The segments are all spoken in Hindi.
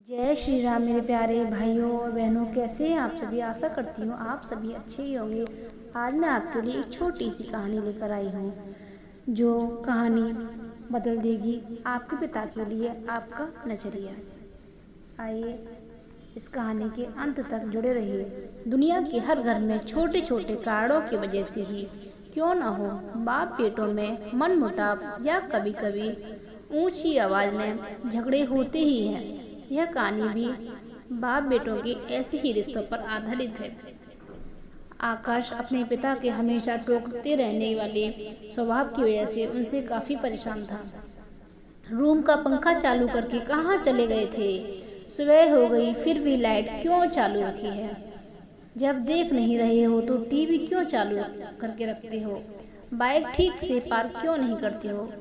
जय श्री राम मेरे प्यारे भाइयों और बहनों, कैसे हैं आप सभी। आशा करती हूँ आप सभी अच्छे ही होंगे। आज मैं आपके लिए एक छोटी सी कहानी लेकर आई हूँ जो कहानी बदल देगी आपके पिता के लिए आपका नजरिया। आइए इस कहानी के अंत तक जुड़े रहिए। दुनिया के हर घर में छोटे छोटे कारणों की वजह से ही क्यों न हो, बाप बेटों में मनमुटाव या कभी कभी ऊंची आवाज में झगड़े होते ही हैं। यह कहानी भी बाप बेटों के ऐसे ही रिश्तों पर आधारित है। आकाश अपने पिता के हमेशा टोकते रहने वाले स्वभाव की वजह से उनसे काफी परेशान था। रूम का पंखा चालू करके कहाँ चले गए थे? सुबह हो गई फिर भी लाइट क्यों चालू रखी है? जब देख नहीं रहे हो तो टीवी क्यों चालू करके रखते हो? बाइक ठीक से पार्क क्यों नहीं करते हो?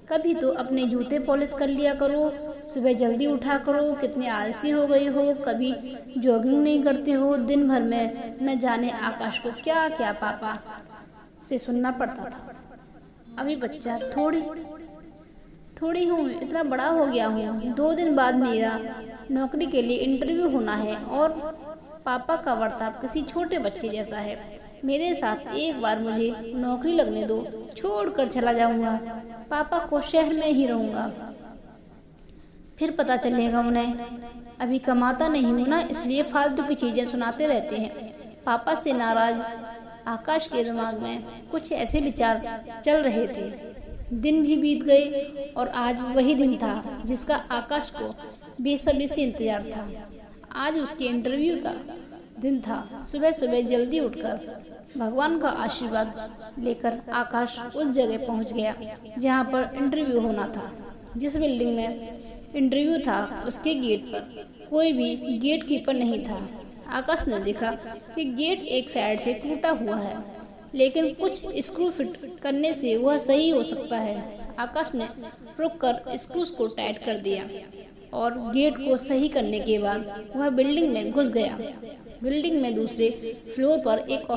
कभी तो अपने जूते पॉलिश कर लिया करो, सुबह जल्दी उठा करो। कितने आलसी हो गई हो, कभी जॉगिंग नहीं करते हो। दिन भर में न जाने आकाश को क्या क्या पापा से सुनना पड़ता था। अभी बच्चा थोड़ी हूँ, इतना बड़ा हो गया हूँ। 2 दिन बाद मेरा नौकरी के लिए इंटरव्यू होना है और पापा का बर्ताव किसी छोटे बच्चे जैसा है। मेरे साथ एक बार मुझे नौकरी लगने दो, छोड़कर चला जाऊंगा। पापा को शहर में ही रहूंगा, फिर पता चलेगा उन्हें। अभी कमाता नहीं हूं ना, इसलिए फालतू की चीजें सुनाते रहते हैं। पापा से नाराज आकाश के दिमाग में कुछ ऐसे विचार चल रहे थे। दिन भी बीत गए और आज वही दिन था जिसका आकाश को बेसब्री से इंतजार था। आज उसके इंटरव्यू का दिन था। सुबह सुबह जल्दी उठकर भगवान का आशीर्वाद लेकर आकाश उस जगह पहुंच गया जहां पर इंटरव्यू होना था। जिस बिल्डिंग में इंटरव्यू था उसके गेट पर कोई भी गेट कीपर नहीं था। आकाश ने देखा कि गेट एक साइड से टूटा हुआ है, लेकिन कुछ स्क्रू फिट करने से वह सही हो सकता है। आकाश ने रुककर स्क्रूज को टाइट कर दिया और गेट को सही करने के बाद वह बिल्डिंग में घुस गया। बिल्डिंग में दूसरे फ्लोर पर एक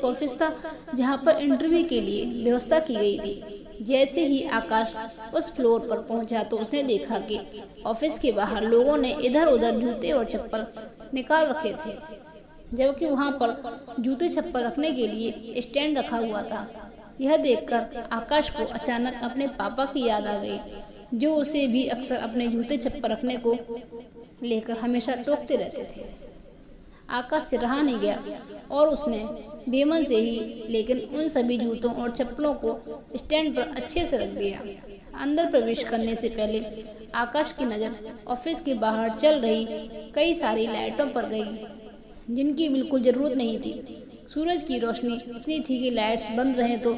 ऑफिस था जहां पर इंटरव्यू के लिए व्यवस्था की गई थी। जैसे ही आकाश उस फ्लोर पर पहुंचा तो उसने देखा कि ऑफिस के बाहर लोगों ने इधर उधर जूते और चप्पल निकाल रखे थे, जबकि वहां पर जूते चप्पल रखने के लिए स्टैंड रखा हुआ था। यह देखकर आकाश को अचानक अपने पापा की याद आ गई, जो उसे भी अक्सर अपने जूते चप्पल रखने को लेकर हमेशा टोकते रहते थे। आकाश से रहा नहीं गया और उसने बेमन से ही लेकिन उन सभी जूतों और चप्पलों को स्टैंड पर अच्छे से रख दिया। अंदर प्रवेश करने से पहले आकाश की नज़र ऑफिस के बाहर चल रही कई सारी लाइटों पर गई, जिनकी बिल्कुल जरूरत नहीं थी। सूरज की रोशनी इतनी थी कि लाइट्स बंद रहे तो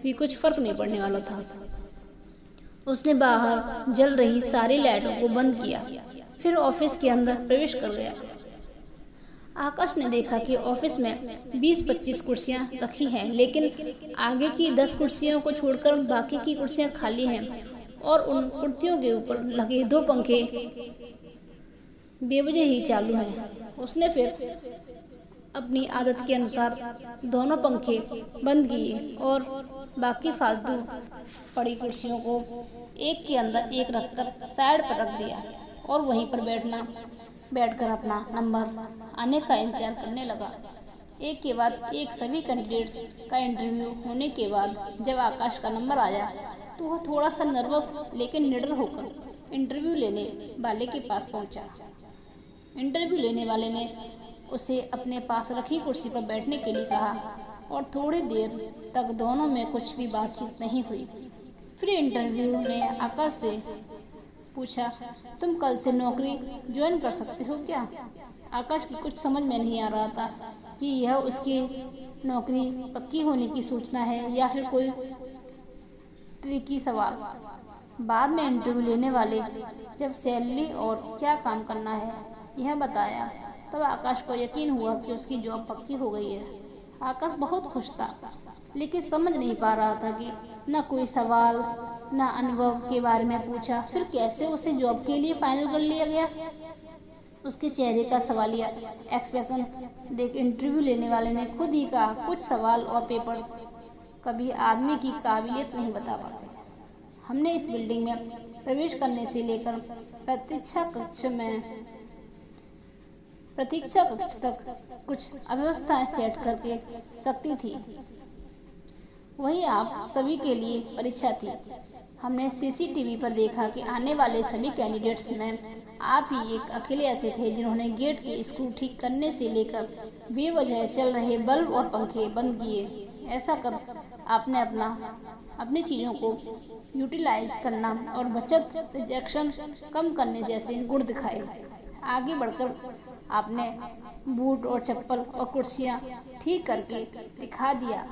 भी कुछ फर्क नहीं पड़ने वाला था। उसने बाहर जल रही सारी लाइटों को बंद किया, फिर ऑफिस के अंदर प्रवेश कर गया। आकाश ने देखा कि ऑफिस में 20-25 कुर्सियां रखी हैं, लेकिन आगे की 10 कुर्सियों को छोड़कर बाकी की कुर्सियां खाली हैं और उन कुर्सियों के ऊपर लगे 2 पंखे बेवजह ही चालू हैं। उसने फिर अपनी आदत के अनुसार दोनों पंखे बंद किए और बाकी फालतू पड़ी कुर्सियों को एक के अंदर एक रखकर साइड पर रख दिया और वहीं पर बैठकर अपना नंबर आने का इंतजार करने लगा। एक के बाद एक सभी कैंडिडेट्स का इंटरव्यू होने के बाद जब आकाश का नंबर आया तो वह थोड़ा सा नर्वस लेकिन निडर होकर इंटरव्यू लेने वाले के पास पहुंचा। इंटरव्यू लेने वाले ने उसे अपने पास रखी कुर्सी पर बैठने के लिए कहा और थोड़ी देर तक दोनों में कुछ भी बातचीत नहीं हुई। फिर इंटरव्यू ने आकाश से पूछा, तुम कल से नौकरी ज्वाइन कर सकते हो क्या? आकाश की कुछ समझ में नहीं आ रहा था कि यह उसकी नौकरी पक्की होने की सूचना है या फिर कोई ट्रिकी सवाल। बाद में इंटरव्यू लेने वाले जब सैलरी और क्या काम करना है यह बताया, तब आकाश को यकीन हुआ कि उसकी जॉब पक्की हो गई है। आकाश बहुत खुश था, लेकिन समझ नहीं पा रहा था कि न कोई सवाल न अनुभव के बारे में पूछा, फिर कैसे उसे जॉब के लिए फाइनल कर लिया गया। उसके चेहरे का सवालिया एक्सप्रेशन देख इंटरव्यू लेने वाले ने खुद ही कहा, कुछ सवाल और पेपर्स कभी आदमी की काबिलियत नहीं बता पाते। हमने इस बिल्डिंग में प्रवेश करने से लेकर प्रतीक्षा कक्ष तक कुछ अव्यवस्थाएं सेट करके सकती थी। वही आप सभी के लिए परीक्षा थी। हमने सीसीटीवी पर देखा कि आने वाले सभी कैंडिडेट्स में आप ही एक अकेले ऐसे थे जिन्होंने गेट के स्क्रू ठीक करने से लेकर बेवजह चल रहे बल्ब और पंखे बंद किए। ऐसा कर आपने अपनी चीज़ों को यूटिलाइज करना और बचत रिजेक्शन कम करने जैसे गुण दिखाए। आगे बढ़कर आपने बूट और चप्पल और कुर्सियाँ ठीक करके दिखा दिया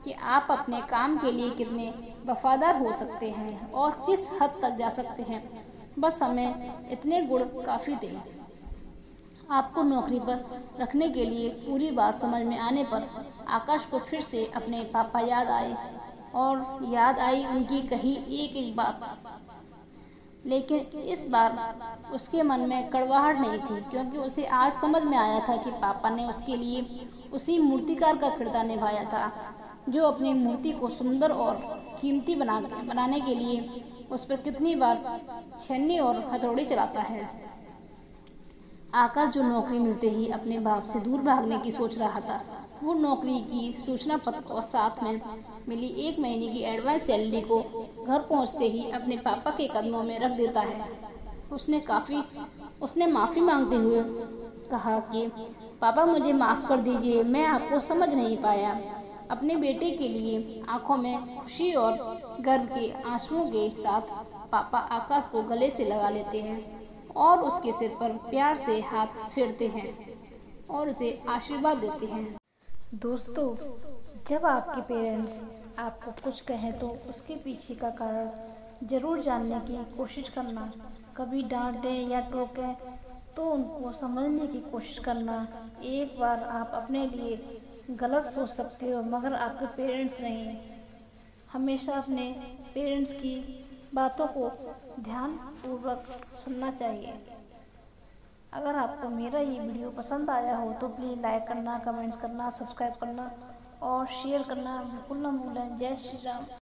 कि आप अपने काम के लिए कितने वफादार हो सकते हैं और किस हद तक जा सकते हैं। बस हमें इतने गुण काफ़ी थे। आपको नौकरी पर रखने के लिए पूरी बात समझ में आने पर आकाश को फिर से अपने पापा याद आए और याद आई उनकी कही एक बात। लेकिन इस बार उसके मन में कड़वाहट नहीं थी, क्योंकि उसे आज समझ में आया था कि पापा ने उसके लिए उसी मूर्तिकार का किरदार निभाया था जो अपनी मूर्ति को सुंदर और कीमती बनाने के लिए उस पर कितनी बार छन्नी और हथौड़ी चलाता है। आकाश जो नौकरी मिलते ही अपने बाप से दूर भागने की सोच रहा था, वो नौकरी की सूचना पत्र और साथ में मिली 1 महीने की एडवांस सैलरी को घर पहुंचते ही अपने पापा के कदमों में रख देता है। उसने माफ़ी मांगते हुए कहा कि पापा मुझे माफ़ कर दीजिए, मैं आपको समझ नहीं पाया। अपने बेटे के लिए आंखों में खुशी और गर्व के आंसुओं के साथ पापा आकाश को गले से लगा लेते हैं और उसके सिर पर प्यार से हाथ फेरते हैं और उसे आशीर्वाद देते हैं। दोस्तों, जब आपके पेरेंट्स आपको कुछ कहें तो उसके पीछे का कारण ज़रूर जानने की कोशिश करना। कभी डांटें या टोकें तो उनको समझने की कोशिश करना। एक बार आप अपने लिए गलत सोच सकते हो, मगर आपके पेरेंट्स नहीं। हमेशा अपने पेरेंट्स की बातों को ध्यानपूर्वक सुनना चाहिए। अगर आपको मेरा ये वीडियो पसंद आया हो तो प्लीज़ लाइक करना, कमेंट्स करना, सब्सक्राइब करना और शेयर करना बिल्कुल ना भूलें। जय श्री राम।